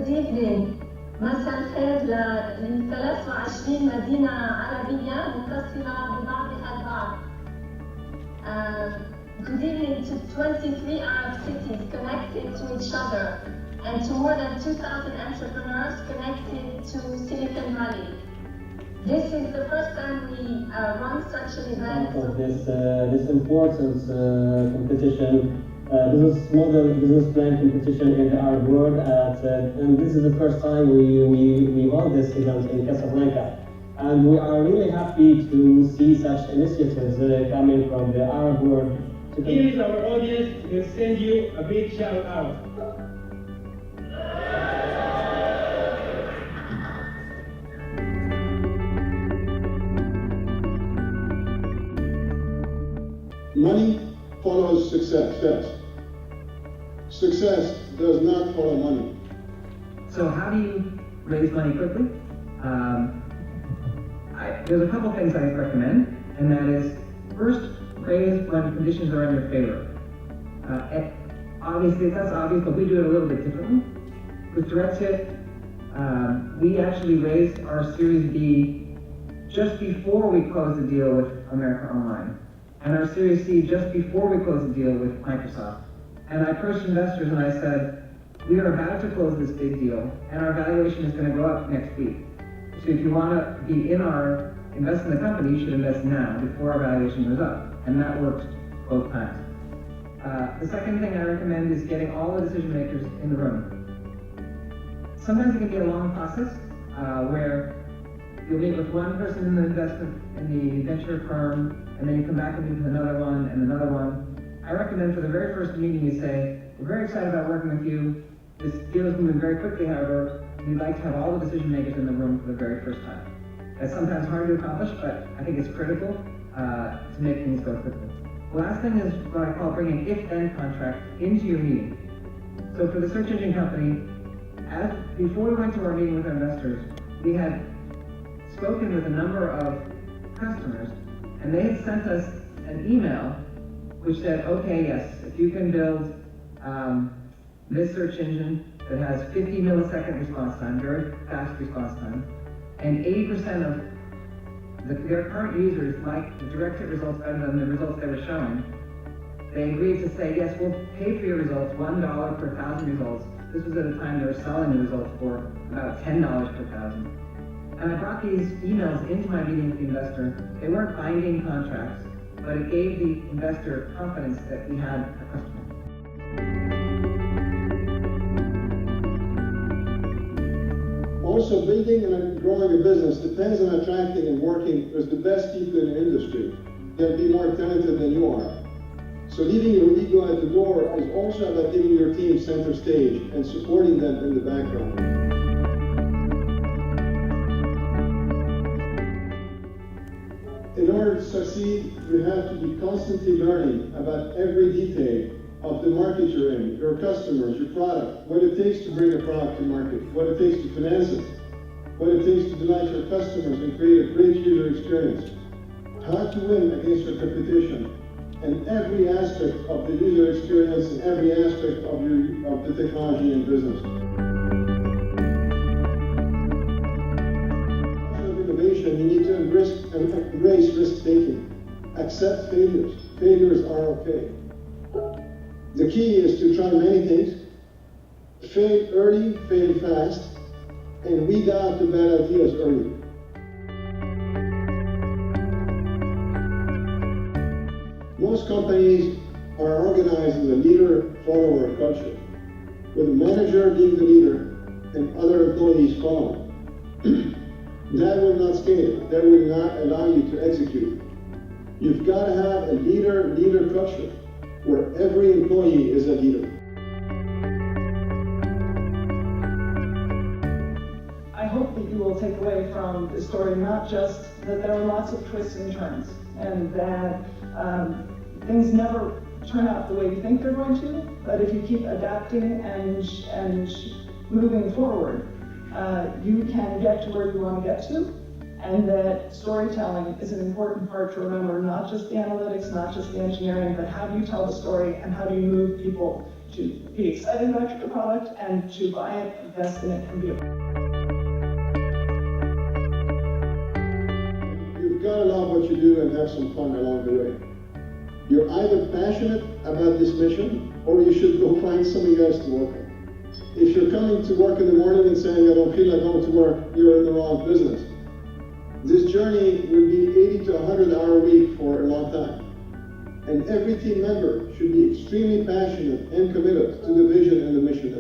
Good evening. مساء الخير ل 23 مدينة عربية متصلة ببعضها البعض. Good evening to 23 Arab cities connected to each other and to more than 2,000 entrepreneurs connected to Silicon Valley. This is the first time we run such an event. Of this important competition, business model, business plan competition in the Arab world, and this is the first time we run this event in Casablanca. And we are really happy to see such initiatives coming from the Arab world. Here is our audience. We'll send you a big shout out. Money follows success. Success does not follow money. So how do you raise money quickly? There's a couple things I recommend, and that is, first, raise when conditions are in your favor. Obviously, that's obvious, but we do it a little bit differently. With DirectHit, we actually raised our Series B just before we closed the deal with America Online, and our Series C just before we closed the deal with Microsoft. And I approached investors and I said, we are about to close this big deal, and our valuation is going to go up next week. So if you want to be invest in the company, you should invest now before our valuation goes up. And that worked both times. The second thing I recommend is getting all the decision makers in the room. Sometimes it can be a long process where you'll meet with one person in the venture firm, and then you come back and meet with another one and another one. I recommend for the very first meeting you say, we're very excited about working with you. This deal is moving very quickly, however, we'd like to have all the decision makers in the room for the very first time. That's sometimes hard to accomplish, but I think it's critical to make things go quickly. The last thing is what I call bringing if-then contract into your meeting. So for the search engine company, before we went to our meeting with our investors, we had spoken with a number of customers, and they had sent us an email which said, okay, yes, if you can build this search engine that has 50 millisecond response time, very fast response time, and 80% of their current users like the DirectHit results better than the results they were showing, they agreed to say, yes, we'll pay for your results, $1 per 1,000 results. This was at a time they were selling the results for about $10 per 1,000. And I brought these emails into my meeting with the investor. They weren't binding contracts, but it gave the investor confidence that we had a customer. Also, building and growing a business depends on attracting and working with the best people in the industry. They'll be more talented than you are. So leaving your ego at the door is also about giving your team center stage and supporting them in the background. In order to succeed, you have to be constantly learning about every detail of the market you're in, your customers, your product, what it takes to bring a product to market, what it takes to finance it, what it takes to delight your customers and create a great user experience, how to win against your competition, and every aspect of the user experience and every aspect of the technology and business. You need to embrace risk-taking. Accept failures. Failures are okay. The key is to try many things, fail early, fail fast, and weed out the bad ideas early. Most companies are organized in a leader-follower culture, with a manager being the leader and other employees following. That will not scale. That will not allow you to execute. You've got to have a leader culture where every employee is a leader. I hope that you will take away from the story not just that there are lots of twists and turns and that things never turn out the way you think they're going to, but if you keep adapting and moving forward, you can get to where you want to get to, and that storytelling is an important part to remember, not just the analytics, not just the engineering, but how do you tell the story and how do you move people to be excited about your product and to buy it, invest in it, and be a You've got to love what you do and have some fun along the way. You're either passionate about this mission, or you should go find something else to work on. If you're coming to work in the morning and saying, I don't feel like going to work, you're in the wrong business. This journey will be 80 to 100 hour a week for a long time. And every team member should be extremely passionate and committed to the vision and the mission